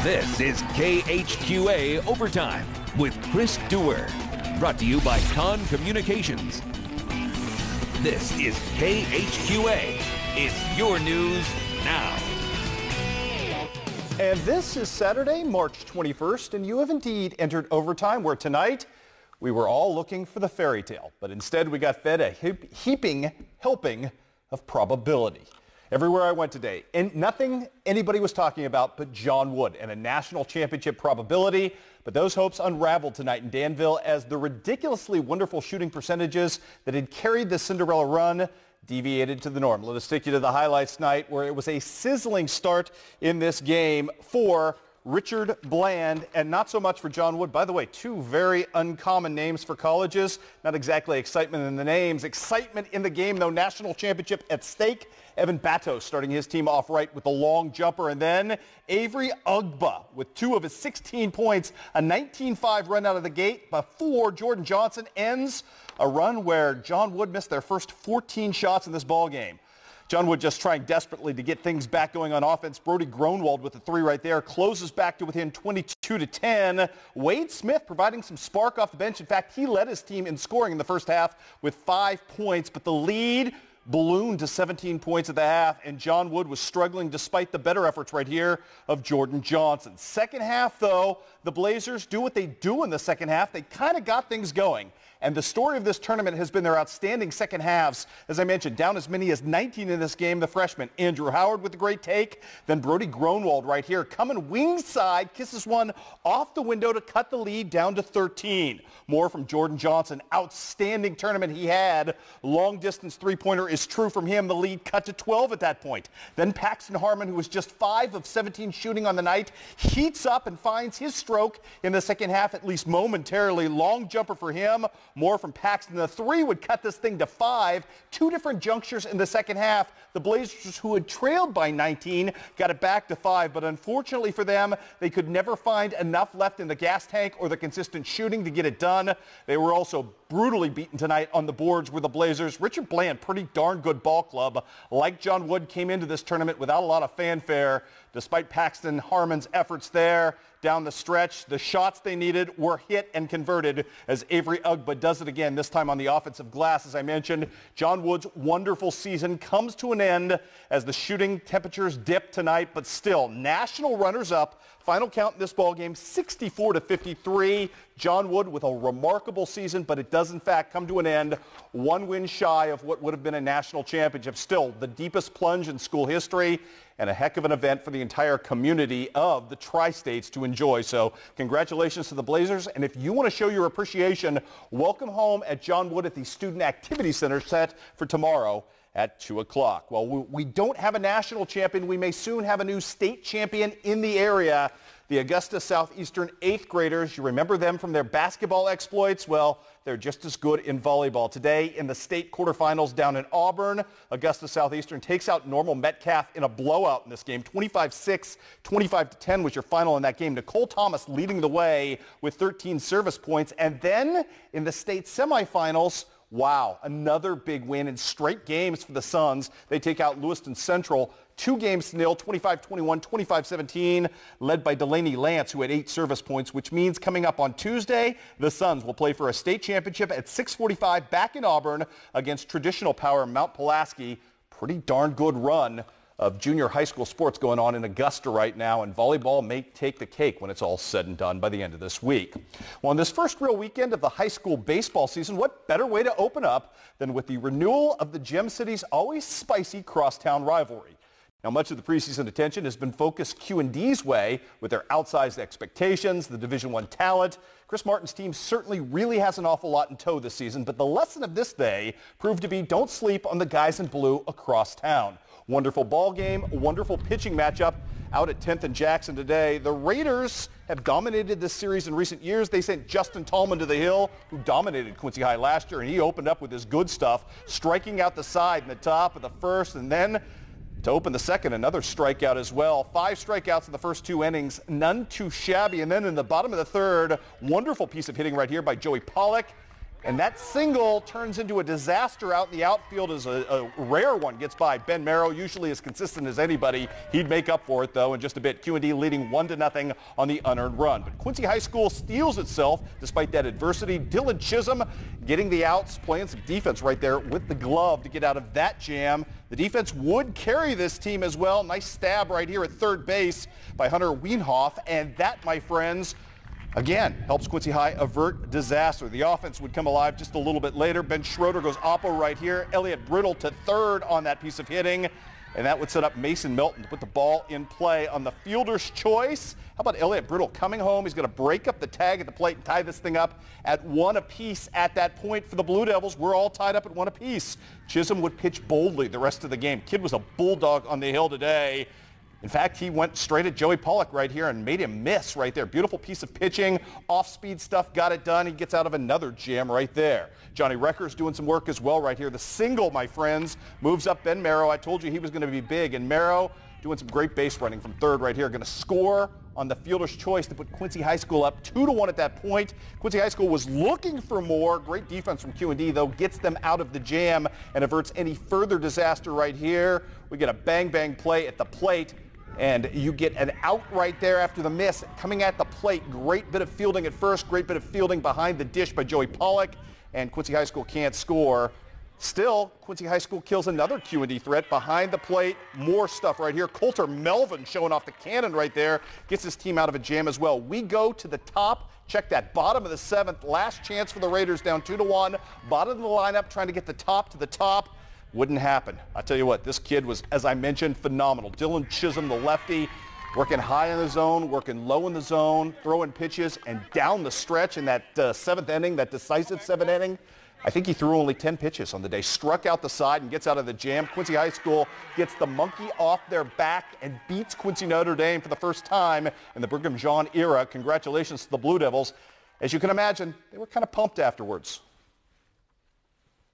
This is KHQA Overtime with Chris Dewar. Brought to you by Con Communications. This is KHQA. It's your news now. And this is Saturday, March 21st, and you have indeed entered overtime, where tonight we were all looking for the fairy tale, but instead we got fed a heaping helping of probability. Everywhere I went today, and nothing anybody was talking about but John Wood and a national championship probability. But those hopes unraveled tonight in Danville as the ridiculously wonderful shooting percentages that had carried the Cinderella run deviated to the norm. Let us take you to the highlights tonight, where it was a sizzling start in this game for Richard Bland, and not so much for John Wood. By the way, two very uncommon names for colleges. Not exactly excitement in the names. Excitement in the game, though. National championship at stake. Evan Battos starting his team off right with the long jumper. And then Avery Ugba with 2 of his 16 points. A 19-5 run out of the gate before Jordan Johnson ends a run where John Wood missed their first 14 shots in this ball game. John Wood just trying desperately to get things back going on offense. Brody Gronwald with the 3 right there. Closes back to within 22-10. Wade Smith providing some spark off the bench. In fact, he led his team in scoring in the first half with 5 points, but the lead ballooned to 17 points at the half, and John Wood was struggling despite the better efforts right here of Jordan Johnson. Second half, though, the Blazers do what they do in the second half. They kind of got things going. And the story of this tournament has been their outstanding second halves. As I mentioned, down as many as 19 in this game, the freshman Andrew Howard with a great take. Then Brody Gronwald right here coming wing side, kisses one off the window to cut the lead down to 13. More from Jordan Johnson. Outstanding tournament he had. Long distance three-pointer is true from him. The lead cut to 12 at that point. Then Paxton Harmon, who was just 5 of 17 shooting on the night, heats up and finds his stroke in the second half, at least momentarily. Long jumper for him. More from Paxton. The 3 would cut this thing to 5. 2 different junctures in the second half. The Blazers, who had trailed by 19, got it back to 5. But unfortunately for them, they could never find enough left in the gas tank or the consistent shooting to get it done. They were also brutally beaten tonight on the boards with the Blazers. Richard Bland, pretty darn good ball club. Like John Wood, came into this tournament without a lot of fanfare. Despite Paxton Harmon's efforts there down the stretch, the shots they needed were hit and converted as Avery Ugba does it again, this time on the offensive glass. As I mentioned, John Wood's wonderful season comes to an end as the shooting temperatures dip tonight, but still national runners-up. Final count in this ball game, 64-53. John Wood with a remarkable season, but it does in fact come to an end. 1 win shy of what would have been a national championship. Still the deepest plunge in school history, and a heck of an event for the entire community of the Tri-States to enjoy. So congratulations to the Blazers. And if you want to show your appreciation, welcome home at John Wood at the Student Activity Center set for tomorrow at 2 o'clock. Well, we don't have a national champion. We may soon have a new state champion in the area. The Augusta Southeastern 8th graders, you remember them from their basketball exploits? Well, they're just as good in volleyball. Today in the state quarterfinals down in Auburn, Augusta Southeastern takes out Normal Metcalf in a blowout in this game. 25-6, 25-10 was your final in that game. Nicole Thomas leading the way with 13 service points. And then in the state semifinals, wow, another big win in straight games for the Suns. They take out Lewiston Central 2-0, 25-21, 25-17, led by Delaney Lance, who had 8 service points, which means coming up on Tuesday, the Suns will play for a state championship at 6:45 back in Auburn against traditional power Mount Pulaski. Pretty darn good run of junior high school sports going on in Augusta right now, and volleyball may take the cake when it's all said and done by the end of this week. Well, on this first real weekend of the high school baseball season, what better way to open up than with the renewal of the Gem City's always spicy crosstown rivalry. Now, much of the preseason attention has been focused Q&D's way with their outsized expectations, the Division I talent. Chris Martin's team certainly really has an awful lot in tow this season, but the lesson of this day proved to be don't sleep on the guys in blue across town. Wonderful ball game, wonderful pitching matchup out at Tenten Jackson today. The Raiders have dominated this series in recent years. They sent Justin Tallman to the hill, who dominated Quincy High last year, and he opened up with his good stuff, striking out the side in the top of the first, and then to open the second, another strikeout as well. 5 strikeouts in the first 2 innings, none too shabby. And then in the bottom of the third, wonderful piece of hitting right here by Joey Pollock. And that single turns into a disaster out in the outfield as a rare one gets by. Ben Merrow, usually as consistent as anybody. He'd make up for it, though, in just a bit. Q&D leading 1-0 on the unearned run. But Quincy High School steals itself despite that adversity. Dylan Chisholm getting the outs, playing some defense right there with the glove to get out of that jam. The defense would carry this team as well. Nice stab right here at third base by Hunter Wienhoff. And that, my friends, again, helps Quincy High avert disaster. The offense would come alive just a little bit later. Ben Schroeder goes oppo right here. Elliott Brittle to third on that piece of hitting. And that would set up Mason Melton to put the ball in play on the fielder's choice. How about Elliott Brittle coming home? He's going to break up the tag at the plate and tie this thing up at 1 apiece at that point for the Blue Devils. We're all tied up at 1 apiece. Chisholm would pitch boldly the rest of the game. Kid was a bulldog on the hill today. In fact, he went straight at Joey Pollock right here and made him miss right there. Beautiful piece of pitching. Off-speed stuff, got it done. He gets out of another jam right there. Johnny Recker's doing some work as well right here. The single, my friends, moves up Ben Merrow. I told you he was going to be big. And Merrow doing some great base running from third right here. Going to score on the fielder's choice to put Quincy High School up 2-1 at that point. Quincy High School was looking for more. Great defense from Q&D, though, gets them out of the jam and averts any further disaster right here. We get a bang-bang play at the plate. And you get an out right there after the miss. Coming at the plate, great bit of fielding at first, great bit of fielding behind the dish by Joey Pollock, and Quincy High School can't score. Still, Quincy High School kills another Q&D threat behind the plate. More stuff right here. Coulter Melvin showing off the cannon right there. Gets his team out of a jam as well. We go to the top. Check that bottom of the 7th. Last chance for the Raiders down 2-1. Bottom of the lineup trying to get the top to the top. Wouldn't happen. I tell you what, this kid was, as I mentioned, phenomenal. Dylan Chisholm, the lefty, working high in the zone, working low in the zone, throwing pitches, and down the stretch in that 7th inning, that decisive 7th inning. I think he threw only 10 pitches on the day. Struck out the side and gets out of the jam. Quincy High School gets the monkey off their back and beats Quincy Notre Dame for the first time in the Brigham Young era. Congratulations to the Blue Devils. As you can imagine, they were kind of pumped afterwards.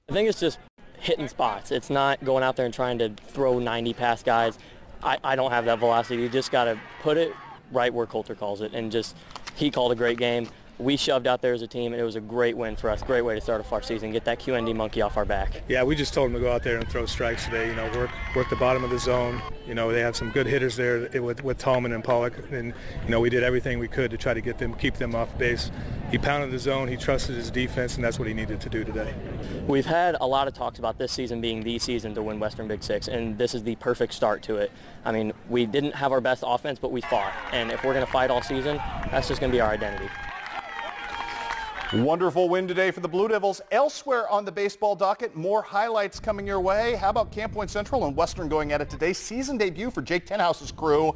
I think it's just hitting spots. It's not going out there and trying to throw 90 past guys. I don't have that velocity. You just got to put it right where Coulter calls it. And just, he called a great game. We shoved out there as a team, and it was a great win for us. Great way to start off our season, get that Q&D monkey off our back. Yeah, we just told them to go out there and throw strikes today. You know, work the bottom of the zone. You know, they have some good hitters there with Tallman and Pollock, and you know, we did everything we could to try to keep them off base. He pounded the zone. He trusted his defense, and that's what he needed to do today. We've had a lot of talks about this season being the season to win Western Big Six, and this is the perfect start to it. I mean, we didn't have our best offense, but we fought, and if we're going to fight all season, that's just going to be our identity. Wonderful win today for the Blue Devils. Elsewhere on the baseball docket, more highlights coming your way. How about Camp Point Central and Western going at it today? Season debut for Jake Tenhouse's crew.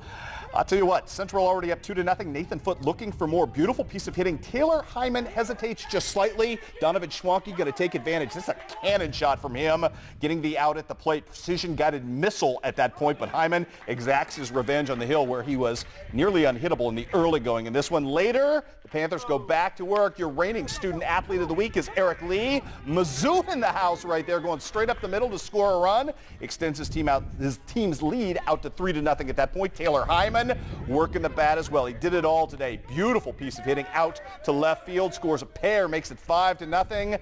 I'll tell you what, Central already up 2-0. Nathan Foote looking for more. Beautiful piece of hitting. Taylor Hyman hesitates just slightly. Donovan Schwanke going to take advantage. This is a cannon shot from him, getting the out at the plate. Precision-guided missile at that point, but Hyman exacts his revenge on the hill where he was nearly unhittable in the early going. In this one later, the Panthers go back to work. Your reigning student athlete of the week is Eric Lee. Mizzou in the house right there, going straight up the middle to score a run. Extends his team's lead out to 3-0 at that point. Taylor Hyman working the bat as well. He did it all today. Beautiful piece of hitting out to left field. Scores a pair, makes it 5-0.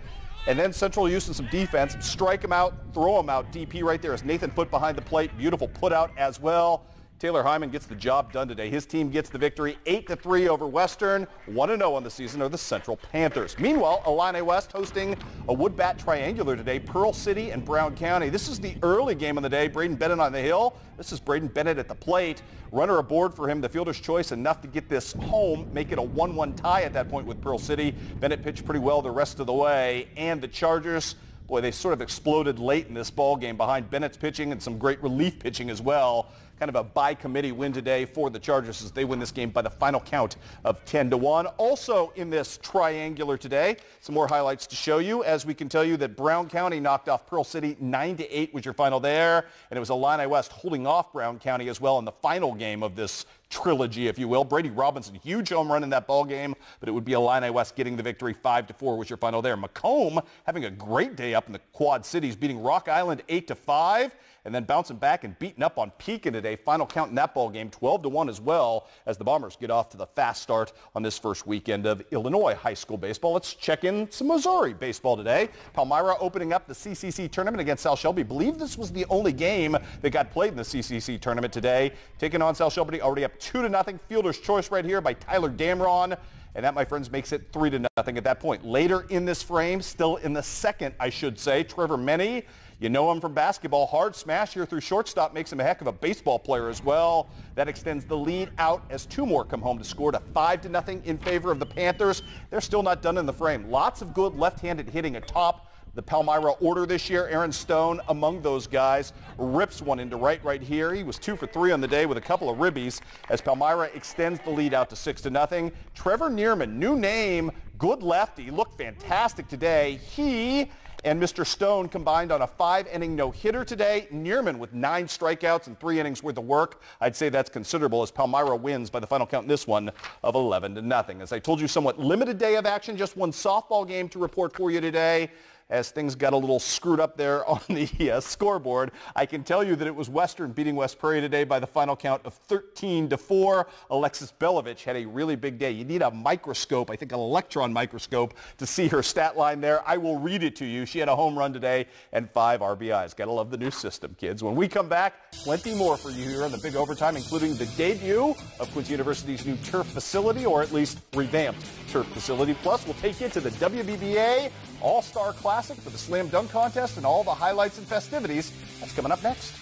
And then Central using some defense. Strike him out, throw him out. DP right there is Nathan Foote behind the plate. Beautiful put out as well. Taylor Hyman gets the job done today. His team gets the victory 8-3 over Western. 1-0 on the season are the Central Panthers. Meanwhile, Illini West hosting a wood bat triangular today. Pearl City and Brown County. This is the early game of the day. Braden Bennett on the hill. This is Braden Bennett at the plate. Runner aboard for him, the fielder's choice, enough to get this home, make it a 1-1 tie at that point with Pearl City. Bennett pitched pretty well the rest of the way. And the Chargers, boy, they sort of exploded late in this ball game behind Bennett's pitching and some great relief pitching as well. Kind of a by-committee win today for the Chargers as they win this game by the final count of 10-1. Also in this triangular today, some more highlights to show you as we can tell you that Brown County knocked off Pearl City 9-8 was your final there. And it was Illini West holding off Brown County as well in the final game of this trilogy, if you will. Brady Robinson, huge home run in that ball game, but it would be Illini West getting the victory 5-4 was your final there. Macomb having a great day up in the Quad Cities, beating Rock Island 8-5. and then bouncing back and beating up on Pekin today. Final count in that ball game, 12-1 as well, as the Bombers get off to the fast start on this first weekend of Illinois high school baseball. Let's check in some Missouri baseball today. Palmyra opening up the CCC tournament against South Shelby. I believe this was the only game that got played in the CCC tournament today. Taking on South Shelby, already up 2-0. Fielder's choice right here by Tyler Damron. And that, my friends, makes it 3-0 at that point. Later in this frame, still in the second, I should say, Trevor Meny. You know him from basketball. Hard smash here through shortstop makes him a heck of a baseball player as well. That extends the lead out as two more come home to score to 5-0 in favor of the Panthers. They're still not done in the frame. Lots of good left-handed hitting atop the Palmyra order this year. Aaron Stone among those guys rips one into right here. He was 2 for 3 on the day with a couple of ribbies as Palmyra extends the lead out to 6-0. Trevor Neerman, new name, good lefty, looked fantastic today. He and Mr. Stone combined on a 5-inning no-hitter today. Neerman with 9 strikeouts and 3 innings worth of work. I'd say that's considerable as Palmyra wins by the final count in this one of 11-0. As I told you, somewhat limited day of action, just one softball game to report for you today. As things got a little screwed up there on the scoreboard, I can tell you that it was Western beating West Prairie today by the final count of 13-4. Alexis Belovich had a really big day. You need a microscope, I think an electron microscope, to see her stat line there. I will read it to you. She had a home run today and 5 RBIs. Gotta love the new system, kids. When we come back, plenty more for you here on the Big Overtime, including the debut of Quincy University's new turf facility, or at least revamped turf facility. Plus, we'll take you to the WBBA All-Star Classic for the Slam Dunk Contest and all the highlights and festivities. That's coming up next.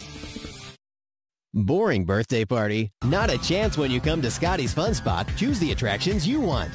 Boring birthday party? Not a chance when you come to Scotty's Fun Spot. Choose the attractions you want.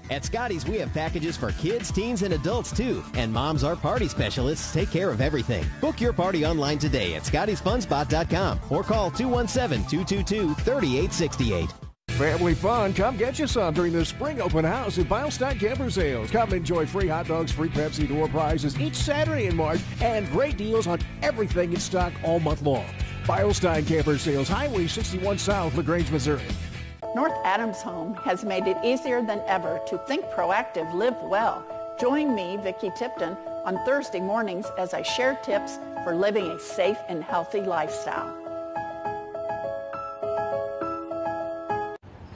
At Scotty's, we have packages for kids, teens, and adults, too. And moms are party specialists. Take care of everything. Book your party online today at scottysfunspot.com or call 217-222-3868. Family fun, come get you some during the spring open house at Beilstein Camper Sales. Come enjoy free hot dogs, free Pepsi, door prizes each Saturday in March, and great deals on everything in stock all month long. Beilstein Camper Sales, Highway 61 South, LaGrange, Missouri. North Adams Home has made it easier than ever to think proactive, live well. Join me, Vicki Tipton, on Thursday mornings as I share tips for living a safe and healthy lifestyle.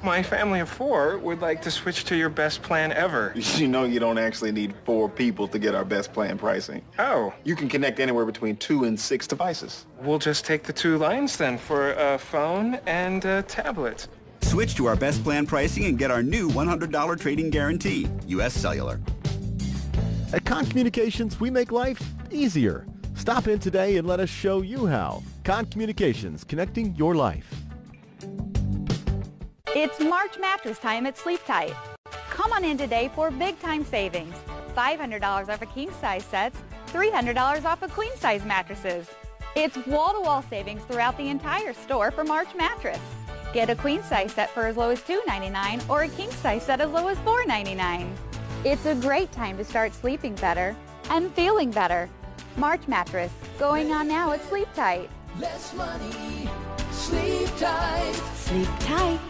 My family of 4 would like to switch to your best plan ever. You know you don't actually need 4 people to get our best plan pricing. Oh. You can connect anywhere between 2 and 6 devices. We'll just take the 2 lines then for a phone and a tablet. Switch to our best plan pricing and get our new $100 trading guarantee. U.S. Cellular. At Con Communications, we make life easier. Stop in today and let us show you how. Con Communications, connecting your life. It's March mattress time at Sleep Tight. Come on in today for big time savings. $500 off of king size sets, $300 off of queen size mattresses. It's wall-to-wall savings throughout the entire store for March mattress. Get a queen size set for as low as $2.99 or a king size set as low as $4.99. It's a great time to start sleeping better and feeling better. March mattress, going on now at Sleep Tight. Less money, sleep tight. Sleep tight.